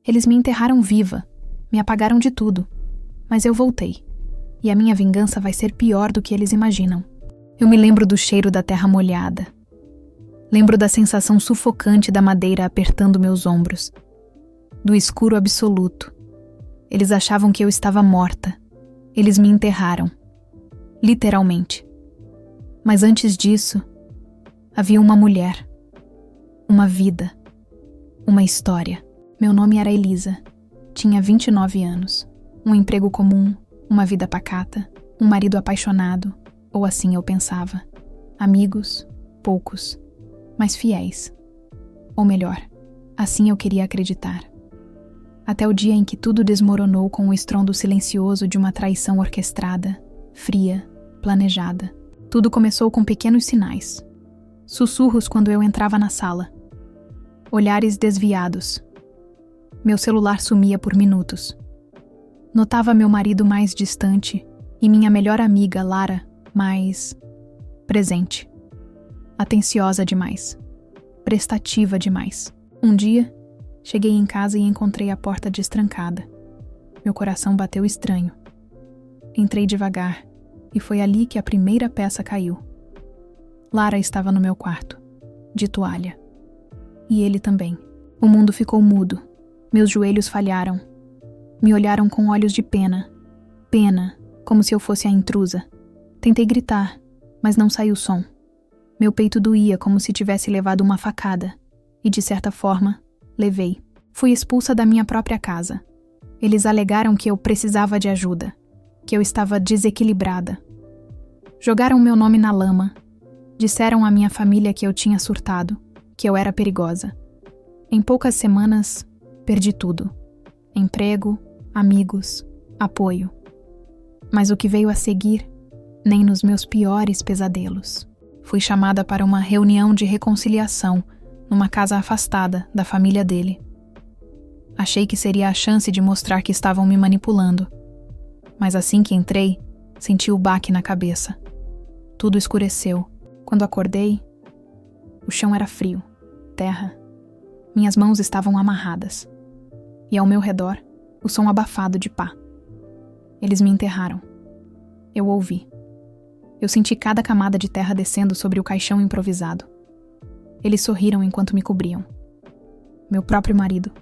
Eles me enterraram viva, me apagaram de tudo, mas eu voltei. E a minha vingança vai ser pior do que eles imaginam. Eu me lembro do cheiro da terra molhada. Lembro da sensação sufocante da madeira apertando meus ombros. Do escuro absoluto. Eles achavam que eu estava morta. Eles me enterraram. Literalmente. Mas antes disso, havia uma mulher. Uma vida. Uma história. Meu nome era Elisa. Tinha 29 anos. Um emprego comum, uma vida pacata, um marido apaixonado, ou assim eu pensava. Amigos, poucos, mas fiéis. Ou melhor, assim eu queria acreditar. Até o dia em que tudo desmoronou com o estrondo silencioso de uma traição orquestrada, fria, planejada. Tudo começou com pequenos sinais. Sussurros quando eu entrava na sala. Olhares desviados. Meu celular sumia por minutos. Notava meu marido mais distante e minha melhor amiga, Lara, mais presente. Atenciosa demais. Prestativa demais. Um dia, cheguei em casa e encontrei a porta destrancada. Meu coração bateu estranho. Entrei devagar e foi ali que a primeira peça caiu. Lara estava no meu quarto, de toalha. E ele também. O mundo ficou mudo. Meus joelhos falharam. Me olharam com olhos de pena. Pena, como se eu fosse a intrusa. Tentei gritar, mas não saiu som. Meu peito doía como se tivesse levado uma facada. E, de certa forma, levei. Fui expulsa da minha própria casa. Eles alegaram que eu precisava de ajuda, que eu estava desequilibrada. Jogaram meu nome na lama. Disseram à minha família que eu tinha surtado, que eu era perigosa. Em poucas semanas, perdi tudo. Emprego, amigos, apoio. Mas o que veio a seguir, nem nos meus piores pesadelos. Fui chamada para uma reunião de reconciliação numa casa afastada da família dele. Achei que seria a chance de mostrar que estavam me manipulando. Mas assim que entrei, senti o baque na cabeça. Tudo escureceu. Quando acordei, o chão era frio, terra. Minhas mãos estavam amarradas. E ao meu redor, o som abafado de pá. Eles me enterraram. Eu ouvi. Eu senti cada camada de terra descendo sobre o caixão improvisado. Eles sorriram enquanto me cobriam. Meu próprio marido,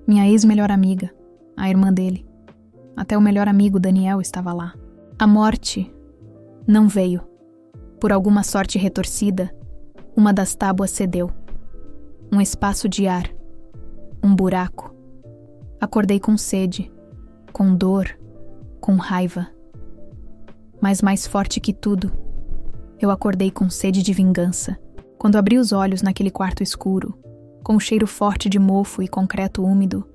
minha ex-melhor amiga, a irmã dele. Até o melhor amigo, Daniel, estava lá. A morte não veio. Por alguma sorte retorcida, uma das tábuas cedeu. Um espaço de ar. Um buraco. Acordei com sede, com dor, com raiva. Mas mais forte que tudo, eu acordei com sede de vingança. Quando abri os olhos naquele quarto escuro, com o cheiro forte de mofo e concreto úmido,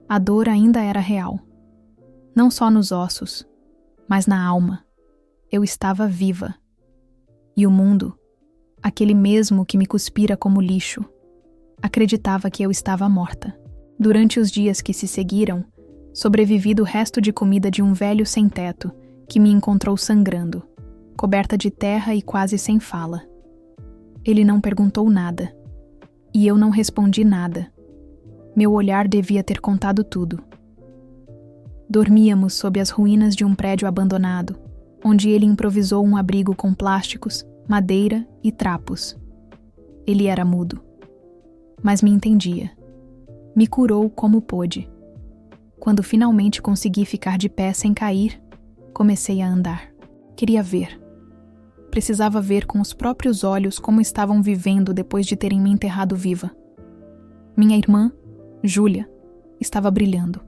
a dor ainda era real. Não só nos ossos, mas na alma. Eu estava viva. E o mundo, aquele mesmo que me cuspira como lixo, acreditava que eu estava morta. Durante os dias que se seguiram, sobrevivi do resto de comida de um velho sem-teto que me encontrou sangrando, coberta de terra e quase sem fala. Ele não perguntou nada, e eu não respondi nada. Meu olhar devia ter contado tudo. Dormíamos sob as ruínas de um prédio abandonado, onde ele improvisou um abrigo com plásticos, madeira e trapos. Ele era mudo, mas me entendia. Me curou como pôde. Quando finalmente consegui ficar de pé sem cair, comecei a andar. Queria ver. Precisava ver com os próprios olhos como estavam vivendo depois de terem me enterrado viva. Minha irmã, Júlia, estava brilhando.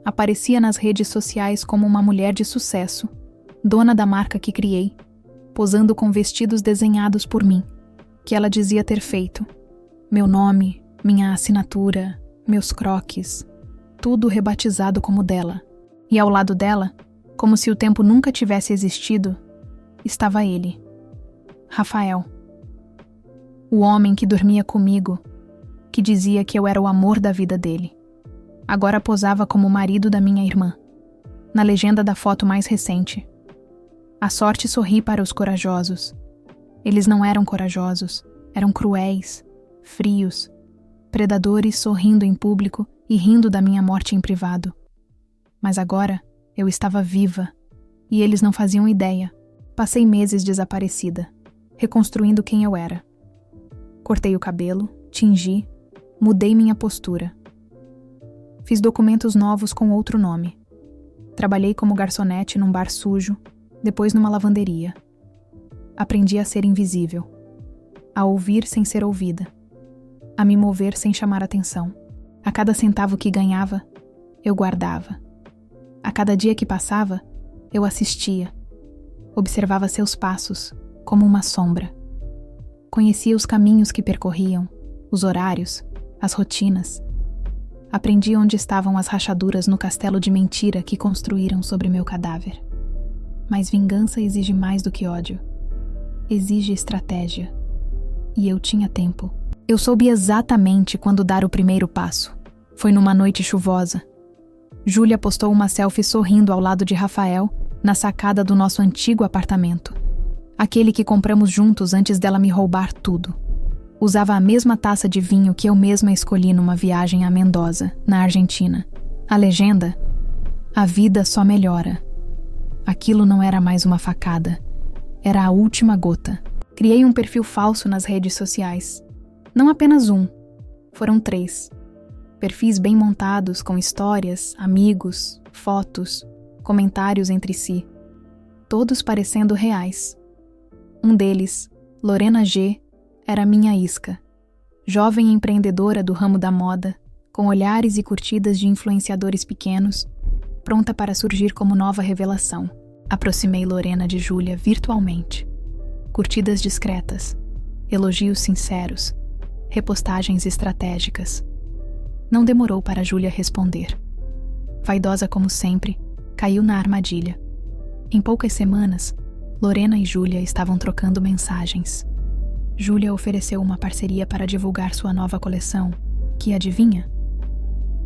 Aparecia nas redes sociais como uma mulher de sucesso, dona da marca que criei, posando com vestidos desenhados por mim, que ela dizia ter feito. Meu nome, minha assinatura, meus croques, tudo rebatizado como dela. E ao lado dela, como se o tempo nunca tivesse existido, estava ele, Rafael. O homem que dormia comigo, que dizia que eu era o amor da vida dele. Agora posava como marido da minha irmã, na legenda da foto mais recente. A sorte sorri para os corajosos. Eles não eram corajosos, eram cruéis, frios, predadores sorrindo em público e rindo da minha morte em privado. Mas agora eu estava viva e eles não faziam ideia. Passei meses desaparecida, reconstruindo quem eu era. Cortei o cabelo, tingi, mudei minha postura. Fiz documentos novos com outro nome. Trabalhei como garçonete num bar sujo, depois numa lavanderia. Aprendi a ser invisível, a ouvir sem ser ouvida, a me mover sem chamar atenção. A cada centavo que ganhava, eu guardava. A cada dia que passava, eu assistia. Observava seus passos, como uma sombra. Conhecia os caminhos que percorriam, os horários, as rotinas. Aprendi onde estavam as rachaduras no castelo de mentira que construíram sobre meu cadáver. Mas vingança exige mais do que ódio. Exige estratégia. E eu tinha tempo. Eu soube exatamente quando dar o primeiro passo. Foi numa noite chuvosa. Júlia postou uma selfie sorrindo ao lado de Rafael, na sacada do nosso antigo apartamento. Aquele que compramos juntos antes dela me roubar tudo. Usava a mesma taça de vinho que eu mesma escolhi numa viagem a Mendoza, na Argentina. A legenda: a vida só melhora. Aquilo não era mais uma facada. Era a última gota. Criei um perfil falso nas redes sociais. Não apenas um. Foram 3. Perfis bem montados, com histórias, amigos, fotos, comentários entre si. Todos parecendo reais. Um deles, Lorena G., era minha isca. Jovem empreendedora do ramo da moda, com olhares e curtidas de influenciadores pequenos, pronta para surgir como nova revelação. Aproximei Lorena de Júlia virtualmente. Curtidas discretas, elogios sinceros, repostagens estratégicas. Não demorou para Júlia responder. Vaidosa como sempre, caiu na armadilha. Em poucas semanas, Lorena e Júlia estavam trocando mensagens. Júlia ofereceu uma parceria para divulgar sua nova coleção, que, adivinha?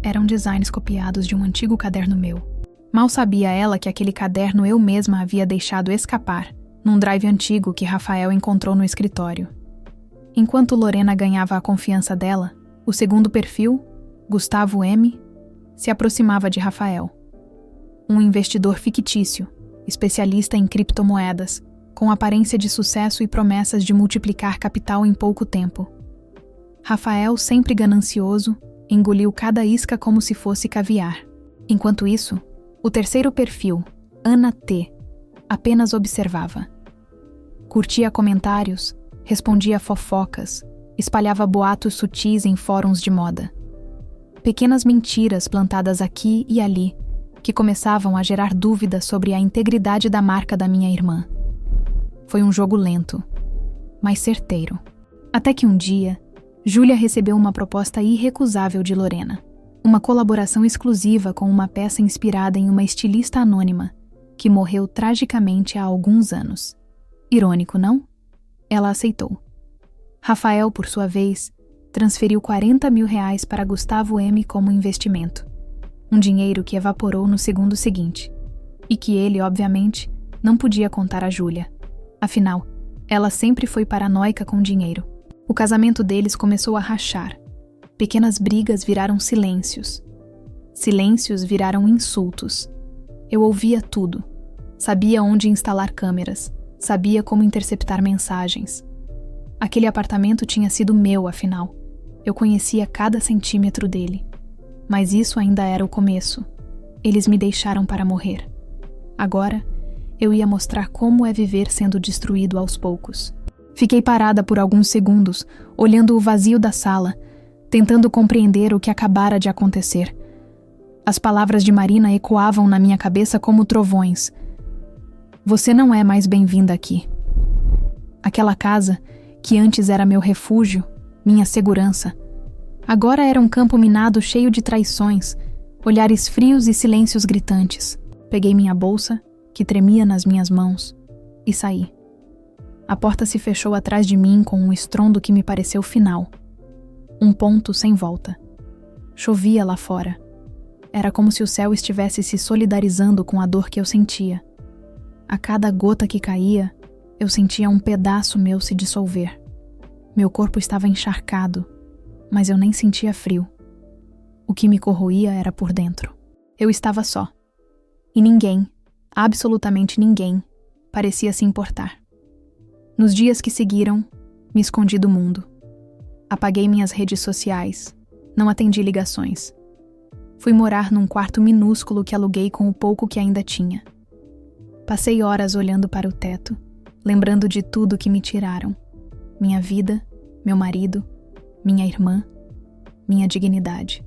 Eram designs copiados de um antigo caderno meu. Mal sabia ela que aquele caderno eu mesma havia deixado escapar, num drive antigo que Rafael encontrou no escritório. Enquanto Lorena ganhava a confiança dela, o segundo perfil, Gustavo M., se aproximava de Rafael. Um investidor fictício, especialista em criptomoedas, com aparência de sucesso e promessas de multiplicar capital em pouco tempo. Rafael, sempre ganancioso, engoliu cada isca como se fosse caviar. Enquanto isso, o terceiro perfil, Ana T., apenas observava. Curtia comentários, respondia fofocas, espalhava boatos sutis em fóruns de moda. Pequenas mentiras plantadas aqui e ali, que começavam a gerar dúvidas sobre a integridade da marca da minha irmã. Foi um jogo lento, mas certeiro. Até que um dia, Júlia recebeu uma proposta irrecusável de Lorena. Uma colaboração exclusiva com uma peça inspirada em uma estilista anônima, que morreu tragicamente há alguns anos. Irônico, não? Ela aceitou. Rafael, por sua vez, transferiu R$40 mil para Gustavo M. como investimento. Um dinheiro que evaporou no segundo seguinte. E que ele, obviamente, não podia contar a Júlia. Afinal, ela sempre foi paranoica com dinheiro. O casamento deles começou a rachar. Pequenas brigas viraram silêncios. Silêncios viraram insultos. Eu ouvia tudo. Sabia onde instalar câmeras. Sabia como interceptar mensagens. Aquele apartamento tinha sido meu, afinal. Eu conhecia cada centímetro dele. Mas isso ainda era o começo. Eles me deixaram para morrer. Agora, eu ia mostrar como é viver sendo destruído aos poucos. Fiquei parada por alguns segundos, olhando o vazio da sala, tentando compreender o que acabara de acontecer. As palavras de Marina ecoavam na minha cabeça como trovões. Você não é mais bem-vinda aqui. Aquela casa, que antes era meu refúgio, minha segurança, agora era um campo minado cheio de traições, olhares frios e silêncios gritantes. Peguei minha bolsa, que tremia nas minhas mãos, e saí. A porta se fechou atrás de mim com um estrondo que me pareceu final. Um ponto sem volta. Chovia lá fora. Era como se o céu estivesse se solidarizando com a dor que eu sentia. A cada gota que caía, eu sentia um pedaço meu se dissolver. Meu corpo estava encharcado, mas eu nem sentia frio. O que me corroía era por dentro. Eu estava só. E ninguém, absolutamente ninguém, parecia se importar. Nos dias que seguiram, me escondi do mundo. Apaguei minhas redes sociais. Não atendi ligações. Fui morar num quarto minúsculo que aluguei com o pouco que ainda tinha. Passei horas olhando para o teto, lembrando de tudo que me tiraram. Minha vida, meu marido, minha irmã, minha dignidade.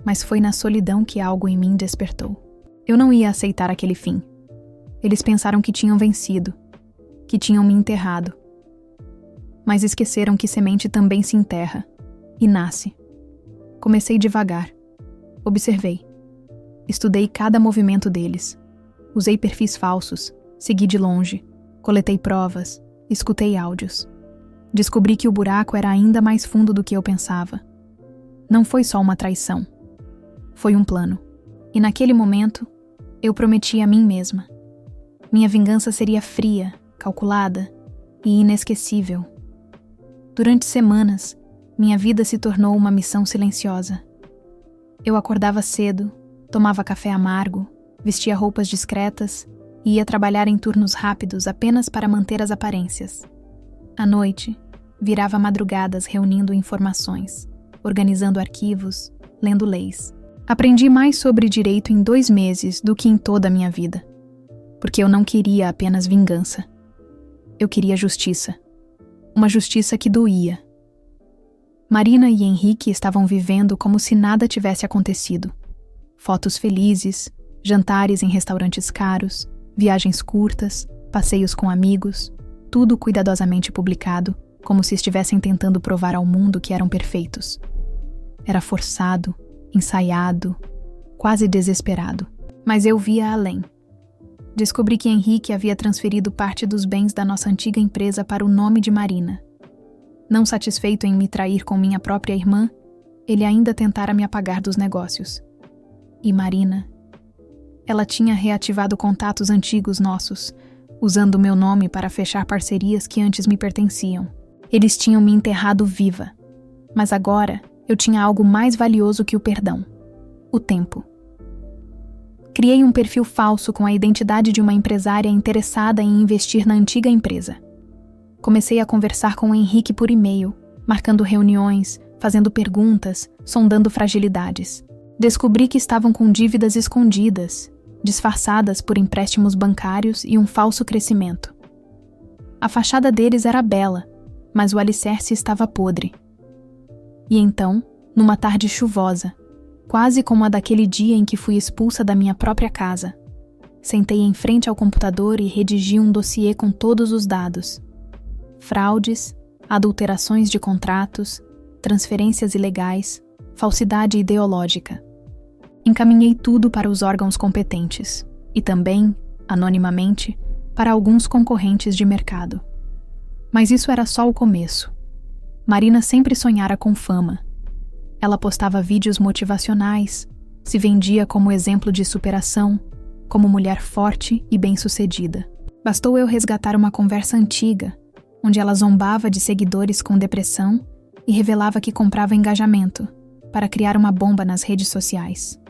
Mas foi na solidão que algo em mim despertou. Eu não ia aceitar aquele fim. Eles pensaram que tinham vencido, que tinham me enterrado. Mas esqueceram que semente também se enterra e nasce. Comecei devagar. Observei. Estudei cada movimento deles. Usei perfis falsos, segui de longe, coletei provas, escutei áudios. Descobri que o buraco era ainda mais fundo do que eu pensava. Não foi só uma traição. Foi um plano. E naquele momento, eu prometi a mim mesma. Minha vingança seria fria, calculada e inesquecível. Durante semanas, minha vida se tornou uma missão silenciosa. Eu acordava cedo, tomava café amargo, vestia roupas discretas e ia trabalhar em turnos rápidos apenas para manter as aparências. À noite, virava madrugadas reunindo informações, organizando arquivos, lendo leis. Aprendi mais sobre direito em 2 meses do que em toda a minha vida. Porque eu não queria apenas vingança. Eu queria justiça. Uma justiça que doía. Marina e Henrique estavam vivendo como se nada tivesse acontecido. Fotos felizes, jantares em restaurantes caros, viagens curtas, passeios com amigos, tudo cuidadosamente publicado, como se estivessem tentando provar ao mundo que eram perfeitos. Era forçado, ensaiado, quase desesperado. Mas eu via além. Descobri que Henrique havia transferido parte dos bens da nossa antiga empresa para o nome de Marina. Não satisfeito em me trair com minha própria irmã, ele ainda tentara me apagar dos negócios. E Marina? Ela tinha reativado contatos antigos nossos, usando o meu nome para fechar parcerias que antes me pertenciam. Eles tinham me enterrado viva. Mas agora eu tinha algo mais valioso que o perdão: o tempo. Criei um perfil falso com a identidade de uma empresária interessada em investir na antiga empresa. Comecei a conversar com o Henrique por e-mail, marcando reuniões, fazendo perguntas, sondando fragilidades. Descobri que estavam com dívidas escondidas, disfarçadas por empréstimos bancários e um falso crescimento. A fachada deles era bela, mas o alicerce estava podre. E então, numa tarde chuvosa, quase como a daquele dia em que fui expulsa da minha própria casa, sentei em frente ao computador e redigi um dossiê com todos os dados. Fraudes, adulterações de contratos, transferências ilegais, falsidade ideológica. Encaminhei tudo para os órgãos competentes e também, anonimamente, para alguns concorrentes de mercado. Mas isso era só o começo. Marina sempre sonhara com fama. Ela postava vídeos motivacionais, se vendia como exemplo de superação, como mulher forte e bem-sucedida. Bastou eu resgatar uma conversa antiga, onde ela zombava de seguidores com depressão e revelava que comprava engajamento para criar uma bomba nas redes sociais.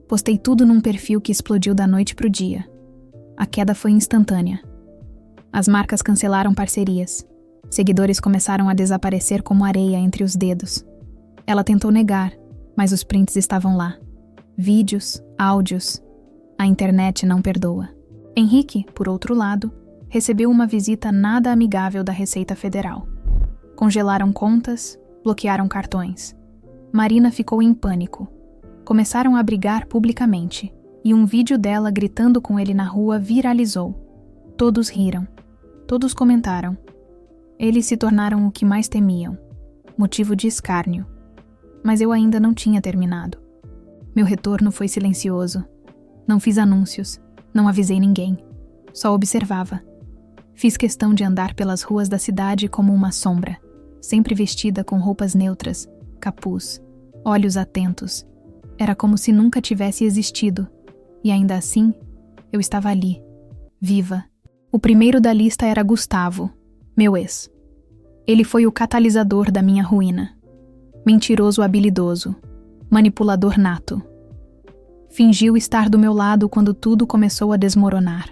Postei tudo num perfil que explodiu da noite pro dia. A queda foi instantânea. As marcas cancelaram parcerias. Seguidores começaram a desaparecer como areia entre os dedos. Ela tentou negar, mas os prints estavam lá. Vídeos, áudios. A internet não perdoa. Henrique, por outro lado, recebeu uma visita nada amigável da Receita Federal. Congelaram contas, bloquearam cartões. Marina ficou em pânico. Começaram a brigar publicamente, e um vídeo dela gritando com ele na rua viralizou. Todos riram. Todos comentaram. Eles se tornaram o que mais temiam, motivo de escárnio. Mas eu ainda não tinha terminado. Meu retorno foi silencioso. Não fiz anúncios, não avisei ninguém. Só observava. Fiz questão de andar pelas ruas da cidade como uma sombra, sempre vestida com roupas neutras, capuz, olhos atentos. Era como se nunca tivesse existido. E ainda assim, eu estava ali, viva. O primeiro da lista era Gustavo, meu ex. Ele foi o catalisador da minha ruína. Mentiroso habilidoso, Manipulador nato. Fingiu estar do meu lado quando tudo começou a desmoronar.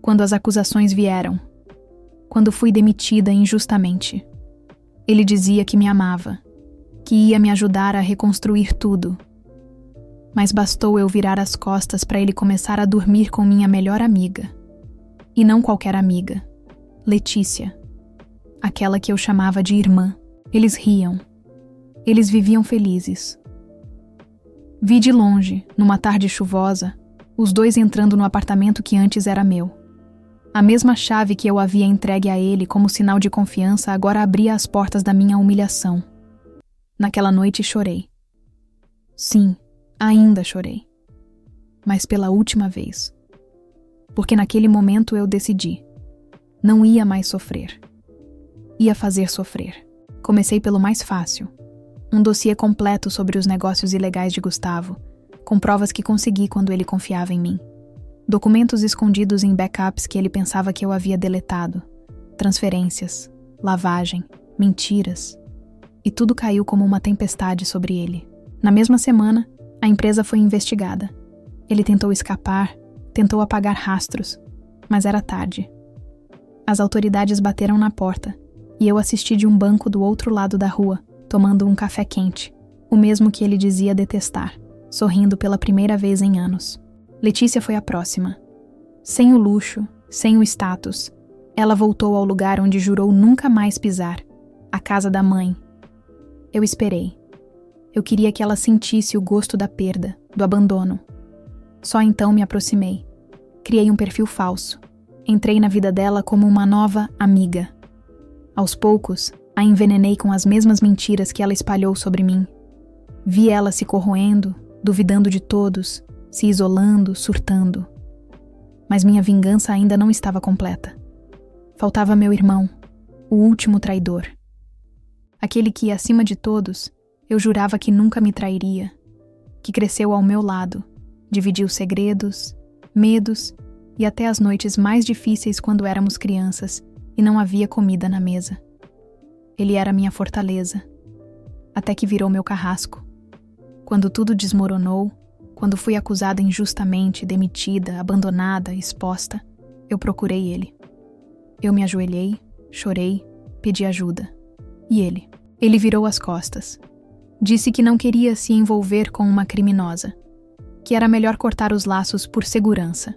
Quando as acusações vieram. Quando fui demitida injustamente. Ele dizia que me amava, que ia me ajudar a reconstruir tudo. Mas bastou eu virar as costas para ele começar a dormir com minha melhor amiga. E não qualquer amiga. Letícia. Aquela que eu chamava de irmã. Eles riam. Eles viviam felizes. Vi de longe, numa tarde chuvosa, os dois entrando no apartamento que antes era meu. A mesma chave que eu havia entregue a ele como sinal de confiança agora abria as portas da minha humilhação. Naquela noite chorei. Sim, ainda chorei. Mas pela última vez. Porque naquele momento eu decidi. Não ia mais sofrer. Ia fazer sofrer. Comecei pelo mais fácil. Um dossiê completo sobre os negócios ilegais de Gustavo, com provas que consegui quando ele confiava em mim. Documentos escondidos em backups que ele pensava que eu havia deletado. Transferências, lavagem, mentiras. E tudo caiu como uma tempestade sobre ele. Na mesma semana, a empresa foi investigada. Ele tentou escapar, tentou apagar rastros, mas era tarde. As autoridades bateram na porta, e eu assisti de um banco do outro lado da rua, tomando um café quente, o mesmo que ele dizia detestar, sorrindo pela primeira vez em anos. Letícia foi a próxima. Sem o luxo, sem o status, ela voltou ao lugar onde jurou nunca mais pisar, a casa da mãe. Eu esperei. Eu queria que ela sentisse o gosto da perda, do abandono. Só então me aproximei. Criei um perfil falso. Entrei na vida dela como uma nova amiga. Aos poucos, a envenenei com as mesmas mentiras que ela espalhou sobre mim. Vi ela se corroendo, duvidando de todos, se isolando, surtando. Mas minha vingança ainda não estava completa. Faltava meu irmão, o último traidor. Aquele que, acima de todos, eu jurava que nunca me trairia, que cresceu ao meu lado, dividiu segredos, medos e até as noites mais difíceis quando éramos crianças e não havia comida na mesa. Ele era minha fortaleza, até que virou meu carrasco. Quando tudo desmoronou, quando fui acusada injustamente, demitida, abandonada, exposta, eu procurei ele. Eu me ajoelhei, chorei, pedi ajuda. E ele? Ele virou as costas. Disse que não queria se envolver com uma criminosa, que era melhor cortar os laços por segurança.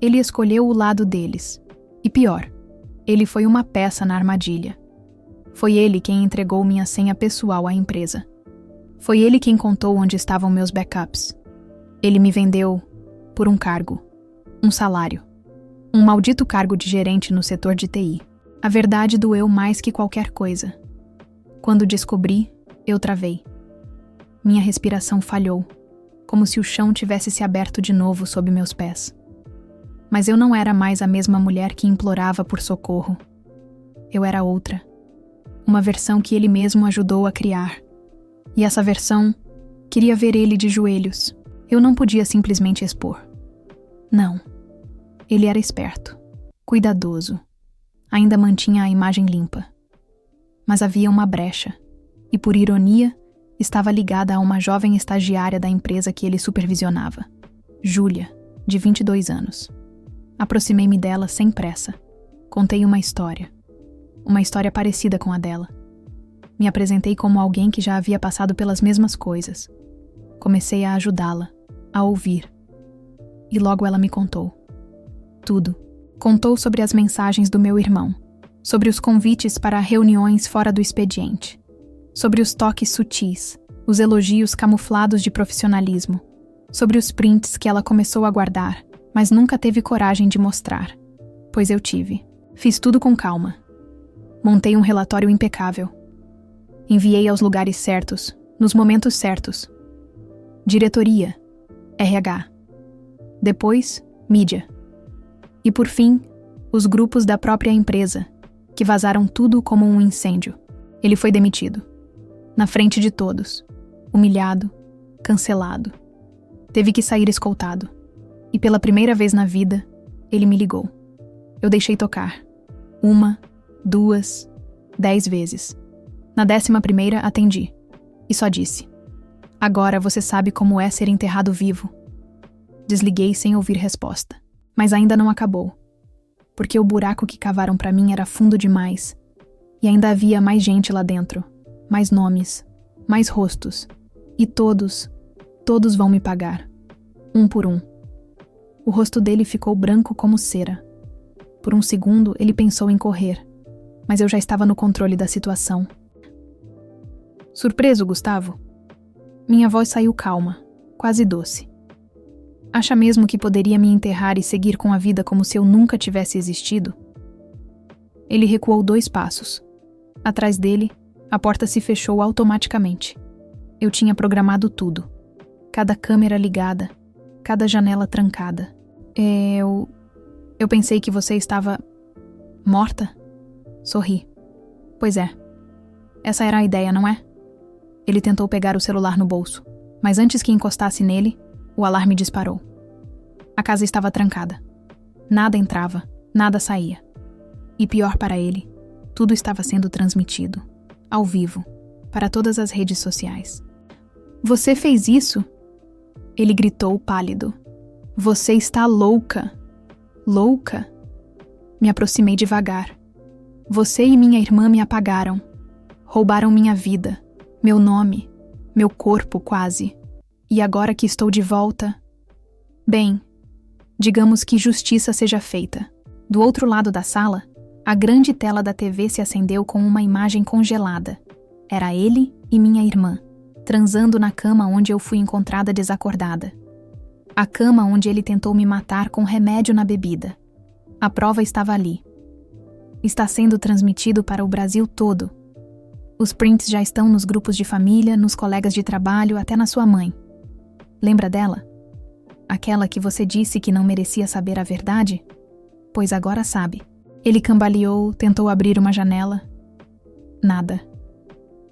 Ele escolheu o lado deles. E pior, ele foi uma peça na armadilha. Foi ele quem entregou minha senha pessoal à empresa. Foi ele quem contou onde estavam meus backups. Ele me vendeu por um cargo, um salário, um maldito cargo de gerente no setor de TI. A verdade doeu mais que qualquer coisa. Quando descobri, eu travei. Minha respiração falhou, como se o chão tivesse se aberto de novo sob meus pés. Mas eu não era mais a mesma mulher que implorava por socorro. Eu era outra. Uma versão que ele mesmo ajudou a criar. E essa versão queria ver ele de joelhos. Eu não podia simplesmente expor. Não. Ele era esperto, cuidadoso. Ainda mantinha a imagem limpa. Mas havia uma brecha. E por ironia, estava ligada a uma jovem estagiária da empresa que ele supervisionava. Júlia, de 22 anos. Aproximei-me dela sem pressa. Contei uma história parecida com a dela. Me apresentei como alguém que já havia passado pelas mesmas coisas. Comecei a ajudá-la, a ouvir. E logo ela me contou. Tudo. Contou sobre as mensagens do meu irmão, sobre os convites para reuniões fora do expediente, sobre os toques sutis, os elogios camuflados de profissionalismo, sobre os prints que ela começou a guardar, mas nunca teve coragem de mostrar. Pois eu tive. Fiz tudo com calma. Montei um relatório impecável. Enviei aos lugares certos, nos momentos certos. Diretoria, RH. Depois, mídia. E por fim, os grupos da própria empresa, que vazaram tudo como um incêndio. Ele foi demitido. Na frente de todos. Humilhado, cancelado. Teve que sair escoltado. E pela primeira vez na vida, ele me ligou. Eu deixei tocar. 1, 2, 10 vezes. Na 11ª atendi. E só disse: Agora você sabe como é ser enterrado vivo. Desliguei sem ouvir resposta. Mas ainda não acabou. Porque o buraco que cavaram para mim era fundo demais. E ainda havia mais gente lá dentro. Mais nomes. Mais rostos. E todos vão me pagar. Um por um. O rosto dele ficou branco como cera. Por um segundo, ele pensou em correr. Mas eu já estava no controle da situação. Surpreso, Gustavo? Minha voz saiu calma, quase doce. Acha mesmo que poderia me enterrar e seguir com a vida como se eu nunca tivesse existido? Ele recuou 2 passos. Atrás dele, a porta se fechou automaticamente. Eu tinha programado tudo. Cada câmera ligada, cada janela trancada. Eu pensei que você estava... morta? Sorri. Pois é. Essa era a ideia, não é? Ele tentou pegar o celular no bolso, mas antes que encostasse nele, o alarme disparou. A casa estava trancada. Nada entrava, nada saía. E pior para ele, tudo estava sendo transmitido, ao vivo, para todas as redes sociais. Você fez isso? Ele gritou pálido. Você está louca! Louca? Me aproximei devagar. Você e minha irmã me apagaram. Roubaram minha vida, meu nome, meu corpo quase. E agora que estou de volta... Bem, digamos que justiça seja feita. Do outro lado da sala, a grande tela da TV se acendeu com uma imagem congelada. Era ele e minha irmã, transando na cama onde eu fui encontrada desacordada. A cama onde ele tentou me matar com remédio na bebida. A prova estava ali. Está sendo transmitido para o Brasil todo. Os prints já estão nos grupos de família, nos colegas de trabalho, até na sua mãe. Lembra dela? Aquela que você disse que não merecia saber a verdade? Pois agora sabe. Ele cambaleou, tentou abrir uma janela. Nada.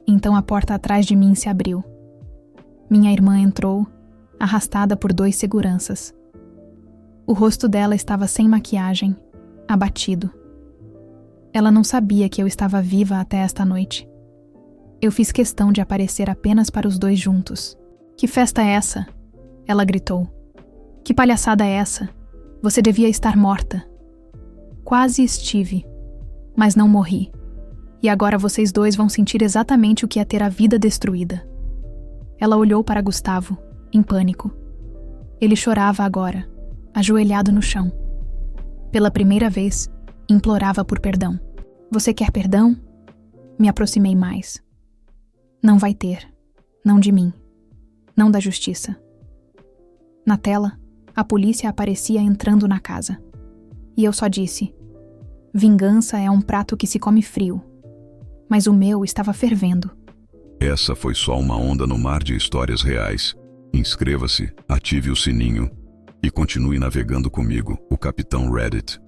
Então a porta atrás de mim se abriu. Minha irmã entrou, arrastada por 2 seguranças. O rosto dela estava sem maquiagem, abatido. Ela não sabia que eu estava viva até esta noite. Eu fiz questão de aparecer apenas para os 2 juntos. Que festa é essa? Ela gritou. Que palhaçada é essa? Você devia estar morta. Quase estive, mas não morri. E agora vocês 2 vão sentir exatamente o que é ter a vida destruída. Ela olhou para Gustavo, em pânico. Ele chorava agora, ajoelhado no chão. Pela primeira vez, implorava por perdão. Você quer perdão? Me aproximei mais. Não vai ter. Não de mim. Não da justiça. Na tela, a polícia aparecia entrando na casa. E eu só disse: vingança é um prato que se come frio. Mas o meu estava fervendo. Essa foi só uma onda no mar de histórias reais. Inscreva-se, ative o sininho e continue navegando comigo, o Capitão Reddit.